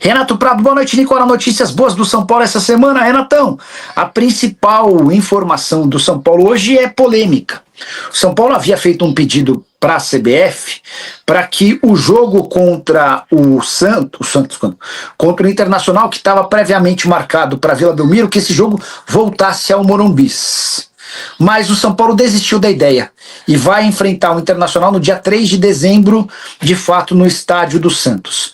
Renato Prado, boa noite, Nicola. Notícias boas do São Paulo essa semana, Renatão. A principal informação do São Paulo hoje é polêmica. O São Paulo havia feito um pedido para a CBF para que o jogo contra o Santos, contra o Internacional, que estava previamente marcado para Vila Belmiro, que esse jogo voltasse ao Morumbi. Mas o São Paulo desistiu da ideia e vai enfrentar o Internacional no dia 3 de dezembro, de fato, no estádio do Santos.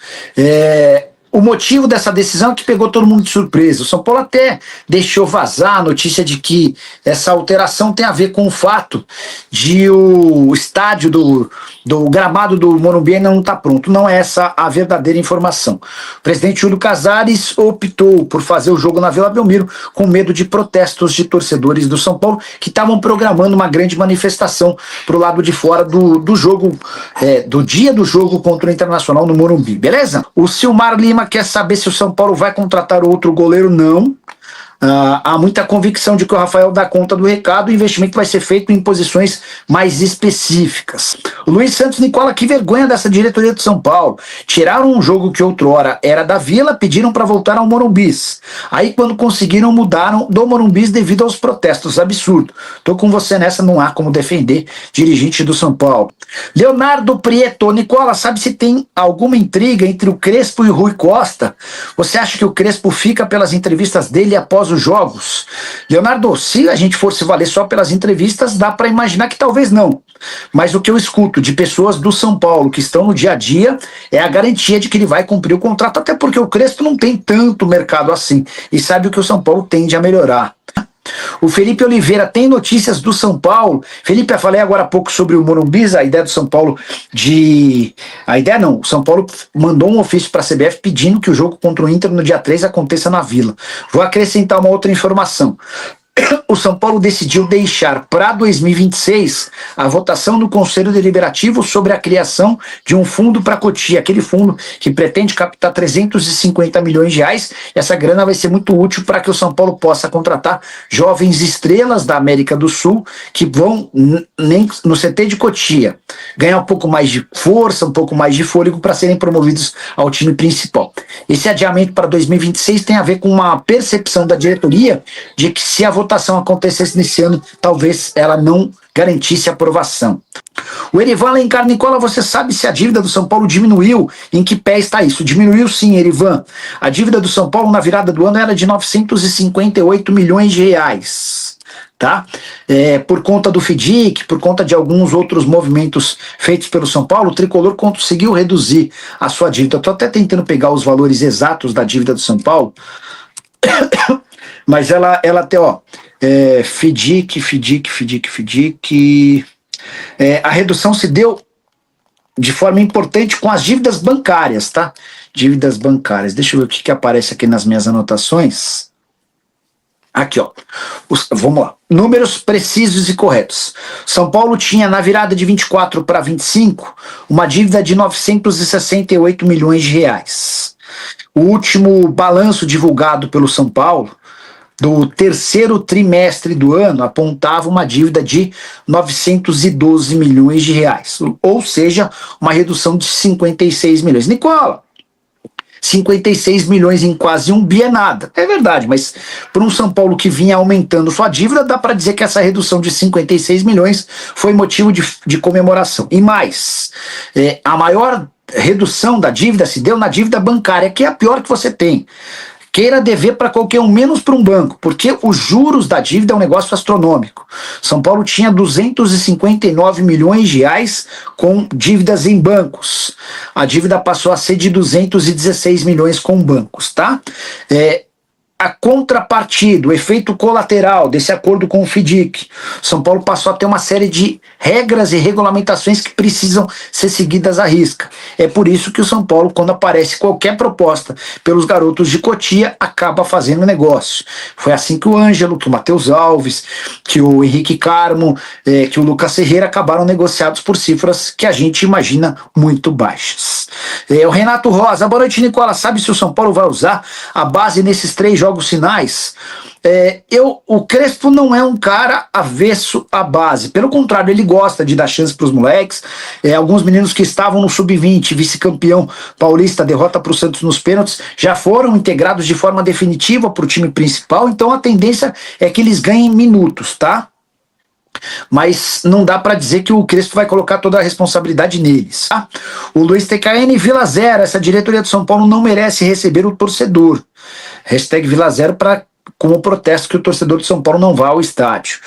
O motivo dessa decisão é que pegou todo mundo de surpresa. O São Paulo até deixou vazar a notícia de que essa alteração tem a ver com o fato de o estádio do gramado do Morumbi ainda não está pronto. Não é essa a verdadeira informação. O presidente Júlio Casares optou por fazer o jogo na Vila Belmiro com medo de protestos de torcedores do São Paulo que estavam programando uma grande manifestação para o lado de fora do jogo, do dia do jogo contra o Internacional no Morumbi. Beleza? O Silmar Lima quer saber se o São Paulo vai contratar outro goleiro. Não. Há muita convicção de que o Rafael dá conta do recado. O investimento vai ser feito em posições mais específicas. O Luiz Santos, Nicola, que vergonha dessa diretoria do São Paulo. Tiraram um jogo que outrora era da Vila, pediram para voltar ao Morumbi. Aí quando conseguiram, mudaram do Morumbi devido aos protestos. Absurdo. Tô com você nessa, não há como defender dirigente do São Paulo. Leonardo Prieto, Nicola, sabe se tem alguma intriga entre o Crespo e o Rui Costa? Você acha que o Crespo fica pelas entrevistas dele após os jogos? Leonardo, se a gente for se valer só pelas entrevistas, dá para imaginar que talvez não. Mas o que eu escuto de pessoas do São Paulo que estão no dia a dia é a garantia de que ele vai cumprir o contrato, até porque o Crespo não tem tanto mercado assim e sabe o que o São Paulo tende a melhorar. O Felipe Oliveira, tem notícias do São Paulo? Felipe, eu falei agora há pouco sobre o Morumbi, a ideia do São Paulo o São Paulo mandou um ofício para a CBF pedindo que o jogo contra o Inter no dia 3 aconteça na Vila. Vou acrescentar uma outra informação. O São Paulo decidiu deixar para 2026 a votação do Conselho Deliberativo sobre a criação de um fundo para Cotia, aquele fundo que pretende captar 350 milhões de reais. Essa grana vai ser muito útil para que o São Paulo possa contratar jovens estrelas da América do Sul que vão no CT de Cotia ganhar um pouco mais de força, um pouco mais de fôlego para serem promovidos ao time principal. Esse adiamento para 2026 tem a ver com uma percepção da diretoria de que se a votação acontecesse nesse ano, talvez ela não garantisse aprovação. O Erivan Alencar, Nicola, você sabe se a dívida do São Paulo diminuiu? Em que pé está isso? Diminuiu sim, Erivan. A dívida do São Paulo na virada do ano era de 958 milhões de reais. Tá? Por conta do FDIC, por conta de alguns outros movimentos feitos pelo São Paulo, o Tricolor conseguiu reduzir a sua dívida. Estou até tentando pegar os valores exatos da dívida do São Paulo, mas ela até, FDIC, a redução se deu de forma importante com as dívidas bancárias, tá? Dívidas bancárias. Deixa eu ver o que aparece aqui nas minhas anotações. Aqui, vamos lá. Números precisos e corretos. São Paulo tinha, na virada de 24 para 25, uma dívida de 968 milhões de reais. O último balanço divulgado pelo São Paulo, do terceiro trimestre do ano, apontava uma dívida de 912 milhões de reais. Ou seja, uma redução de 56 milhões. Nicola, 56 milhões em quase um bi é nada. É verdade, mas para um São Paulo que vinha aumentando sua dívida, dá para dizer que essa redução de 56 milhões foi motivo de comemoração. E mais, a maior redução da dívida se deu na dívida bancária, que é a pior que você tem. Queira dever para qualquer um, menos para um banco, porque os juros da dívida é um negócio astronômico. São Paulo tinha 259 milhões de reais com dívidas em bancos. A dívida passou a ser de 216 milhões com bancos, tá? A contrapartida, o efeito colateral desse acordo com o FDIC, São Paulo passou a ter uma série de regras e regulamentações que precisam ser seguidas à risca. É por isso que o São Paulo, quando aparece qualquer proposta pelos garotos de Cotia, acaba fazendo negócio. Foi assim que o Ângelo, que o Matheus Alves, que o Henrique Carmo, que o Lucas Ferreira acabaram negociados por cifras que a gente imagina muito baixas. O Renato Rosa, boa noite, Nicola. Sabe se o São Paulo vai usar a base nesses 3 jogos finais? O Crespo não é um cara avesso à base. Pelo contrário, ele gosta de dar chance para os moleques. Alguns meninos que estavam no sub-20, vice-campeão paulista, derrota para o Santos nos pênaltis, já foram integrados de forma definitiva para o time principal. Então a tendência é que eles ganhem minutos, tá? Mas não dá para dizer que o Crespo vai colocar toda a responsabilidade neles. Tá? O Luiz TKN Vila Zero, essa diretoria do São Paulo não merece receber o torcedor. Hashtag Vila Zero como protesto que o torcedor de São Paulo não vá ao estádio.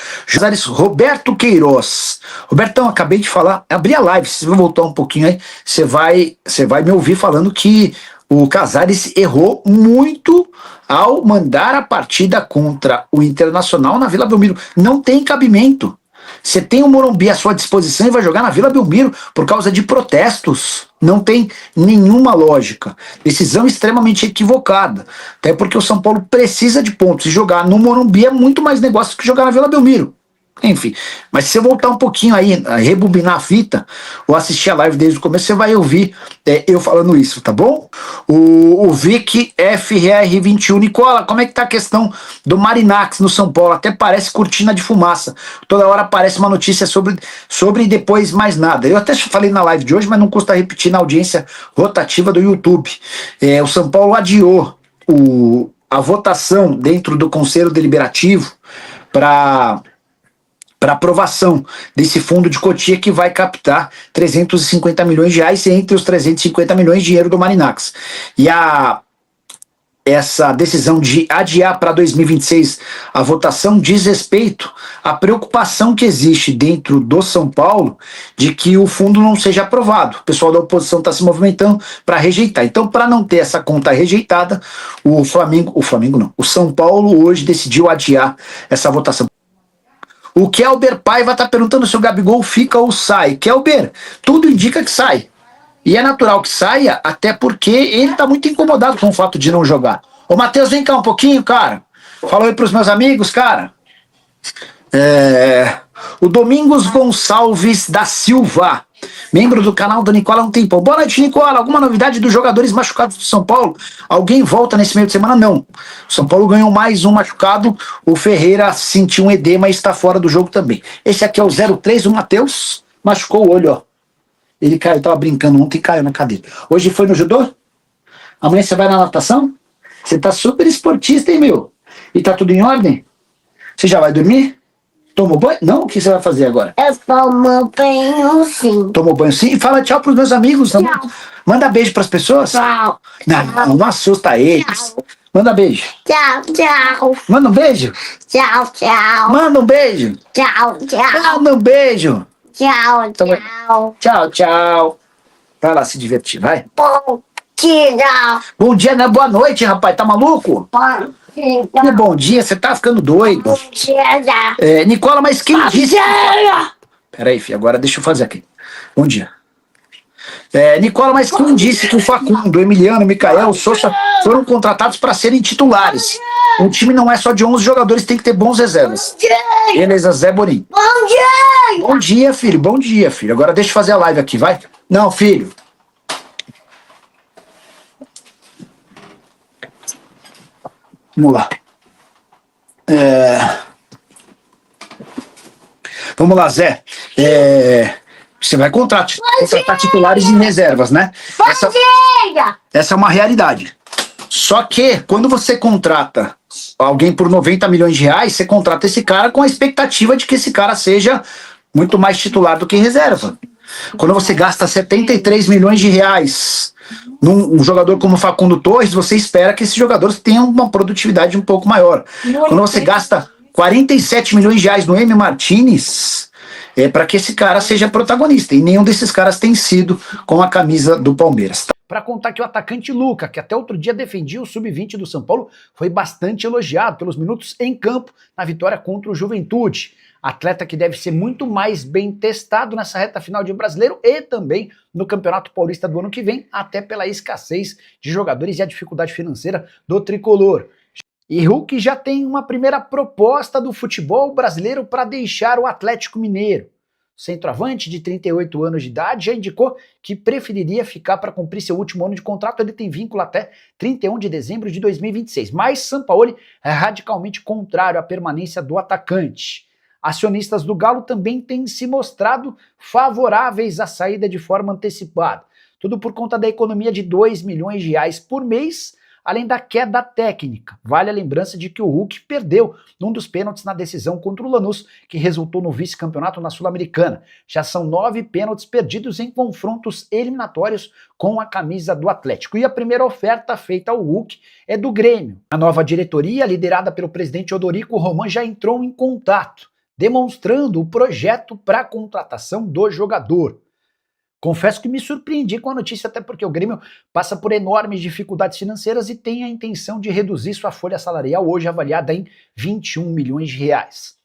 Roberto Queiroz. Robertão, acabei de falar, abri a live, se você voltar um pouquinho aí, você vai me ouvir falando que o Casares errou muito ao mandar a partida contra o Internacional na Vila Belmiro. Não tem cabimento. Você tem o Morumbi à sua disposição e vai jogar na Vila Belmiro por causa de protestos. Não tem nenhuma lógica. Decisão extremamente equivocada. Até porque o São Paulo precisa de pontos. E jogar no Morumbi é muito mais negócio que jogar na Vila Belmiro. Enfim, mas se você voltar um pouquinho aí, a rebobinar a fita, ou assistir a live desde o começo, você vai ouvir eu falando isso, tá bom? O Vic FR21, Nicola, como é que tá a questão do Marinax no São Paulo? Até parece cortina de fumaça. Toda hora aparece uma notícia sobre e depois mais nada. Eu até falei na live de hoje, mas não custa repetir na audiência rotativa do YouTube. O São Paulo adiou a votação dentro do Conselho Deliberativo para aprovação desse fundo de Cotia que vai captar 350 milhões de reais, entre os 350 milhões de dinheiro do Marinax. E essa decisão de adiar para 2026 a votação diz respeito à preocupação que existe dentro do São Paulo de que o fundo não seja aprovado. O pessoal da oposição está se movimentando para rejeitar. Então, para não ter essa conta rejeitada, o São Paulo hoje decidiu adiar essa votação. O Kelber Paiva tá perguntando se o Gabigol fica ou sai. Kelber, tudo indica que sai. E é natural que saia, até porque ele tá muito incomodado com o fato de não jogar. Ô, Matheus, vem cá um pouquinho, cara. Fala aí pros meus amigos, cara. O Domingos Gonçalves da Silva, membro do canal do Nicola há um tempo. Boa noite, Nicola. Alguma novidade dos jogadores machucados do São Paulo? Alguém volta nesse meio de semana? Não. O São Paulo ganhou mais um machucado. O Ferreira sentiu um edema e está fora do jogo também. Esse aqui é o 03, o Matheus. Machucou o olho, ó. Ele caiu, tava brincando ontem e caiu na cadeira. Hoje foi no judô? Amanhã você vai na natação? Você tá super esportista, hein, meu? E tá tudo em ordem? Você já vai dormir? Tomou banho? Não? O que você vai fazer agora? Eu tomo banho sim. Tomou banho sim? E fala tchau pros meus amigos. Tchau. Manda beijo pras pessoas. Tchau. Não assusta eles. Tchau. Manda beijo. Tchau, tchau. Manda um beijo. Tchau, tchau. Manda um beijo. Tchau, tchau. Manda um beijo. Tchau, tchau. Tchau, tchau. Vai lá se divertir, vai. Bom dia. Bom dia, não é boa noite, rapaz. Tá maluco? Bom dia. Que bom dia, você tá ficando doido. Bom dia. Nicola, mas quem disse... Peraí, filho, agora deixa eu fazer aqui. Bom dia. Nicola, mas quem disse que o Facundo, o Emiliano, o Micael, o Sousa foram contratados para serem titulares? Um time não é só de 11 jogadores, tem que ter bons reservas. Beleza, Zé Borim. Bom dia. Bom dia, filho. Bom dia, filho. Agora deixa eu fazer a live aqui, vai. Não, filho. Vamos lá. Vamos lá, Zé. Você vai contratar titulares em reservas, né? Essa é uma realidade. Só que quando você contrata alguém por 90 milhões de reais, você contrata esse cara com a expectativa de que esse cara seja muito mais titular do que reserva. Quando você gasta 73 milhões de reais num jogador como Facundo Torres, você espera que esse jogador tenha uma produtividade um pouco maior. Quando você gasta 47 milhões de reais no M. Martinez, é para que esse cara seja protagonista. E nenhum desses caras tem sido com a camisa do Palmeiras. Para contar que o atacante Luca, que até outro dia defendia o sub-20 do São Paulo, foi bastante elogiado pelos minutos em campo na vitória contra o Juventude. Atleta que deve ser muito mais bem testado nessa reta final de Brasileiro e também no Campeonato Paulista do ano que vem, até pela escassez de jogadores e a dificuldade financeira do tricolor. E Hulk já tem uma primeira proposta do futebol brasileiro para deixar o Atlético Mineiro. Centroavante de 38 anos de idade já indicou que preferiria ficar para cumprir seu último ano de contrato. Ele tem vínculo até 31 de dezembro de 2026. Mas Sampaoli é radicalmente contrário à permanência do atacante. Acionistas do Galo também têm se mostrado favoráveis à saída de forma antecipada. Tudo por conta da economia de 2 milhões de reais por mês, além da queda técnica. Vale a lembrança de que o Hulk perdeu num dos pênaltis na decisão contra o Lanús, que resultou no vice-campeonato na Sul-Americana. Já são 9 pênaltis perdidos em confrontos eliminatórios com a camisa do Atlético. E a primeira oferta feita ao Hulk é do Grêmio. A nova diretoria, liderada pelo presidente Odorico Roman, já entrou em contato, demonstrando o projeto para a contratação do jogador. Confesso que me surpreendi com a notícia, até porque o Grêmio passa por enormes dificuldades financeiras e tem a intenção de reduzir sua folha salarial, hoje avaliada em 21 milhões de reais.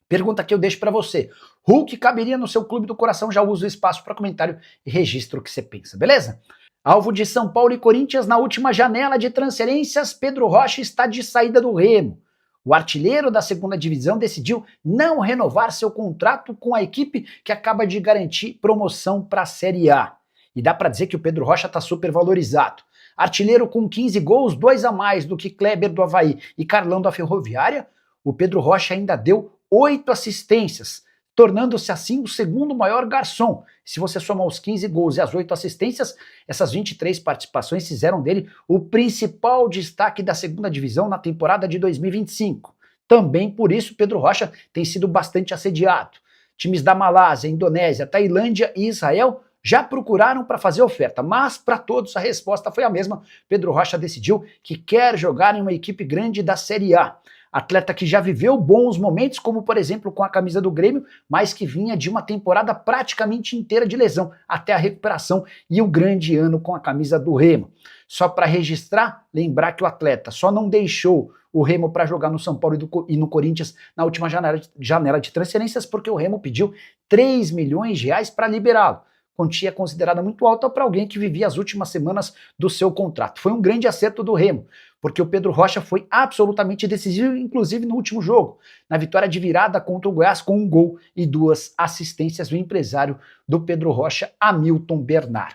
Pergunta que eu deixo para você. Hulk caberia no seu clube do coração? Já usa o espaço para comentário e registra o que você pensa, beleza? Alvo de São Paulo e Corinthians na última janela de transferências, Pedro Rocha está de saída do Remo. O artilheiro da segunda divisão decidiu não renovar seu contrato com a equipe que acaba de garantir promoção para a Série A. E dá para dizer que o Pedro Rocha está super valorizado. Artilheiro com 15 gols, 2 a mais do que Kleber do Avaí e Carlão da Ferroviária, o Pedro Rocha ainda deu 8 assistências, tornando-se assim o segundo maior garçom. Se você somar os 15 gols e as 8 assistências, essas 23 participações fizeram dele o principal destaque da segunda divisão na temporada de 2025. Também por isso Pedro Rocha tem sido bastante assediado. Times da Malásia, Indonésia, Tailândia e Israel já procuraram para fazer oferta, mas para todos a resposta foi a mesma. Pedro Rocha decidiu que quer jogar em uma equipe grande da Série A. Atleta que já viveu bons momentos, como por exemplo com a camisa do Grêmio, mas que vinha de uma temporada praticamente inteira de lesão, até a recuperação e o grande ano com a camisa do Remo. Só para registrar, lembrar que o atleta só não deixou o Remo para jogar no São Paulo e no Corinthians na última janela de transferências, porque o Remo pediu 3 milhões de reais para liberá-lo. Quantia considerada muito alta para alguém que vivia as últimas semanas do seu contrato. Foi um grande acerto do Remo, porque o Pedro Rocha foi absolutamente decisivo, inclusive no último jogo, na vitória de virada contra o Goiás com 1 gol e 2 assistências do empresário do Pedro Rocha, Hamilton Bernard.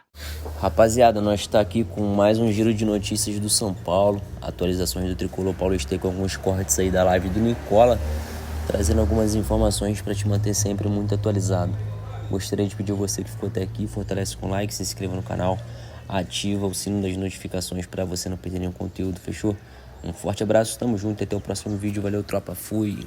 Rapaziada, nós está aqui com mais um giro de notícias do São Paulo, atualizações do Tricolor Paulista com alguns cortes aí da live do Nicola, trazendo algumas informações para te manter sempre muito atualizado. Gostaria de pedir a você que ficou até aqui, fortalece com like, se inscreva no canal, ativa o sino das notificações para você não perder nenhum conteúdo, fechou? Um forte abraço, tamo junto e até o próximo vídeo, valeu tropa, fui!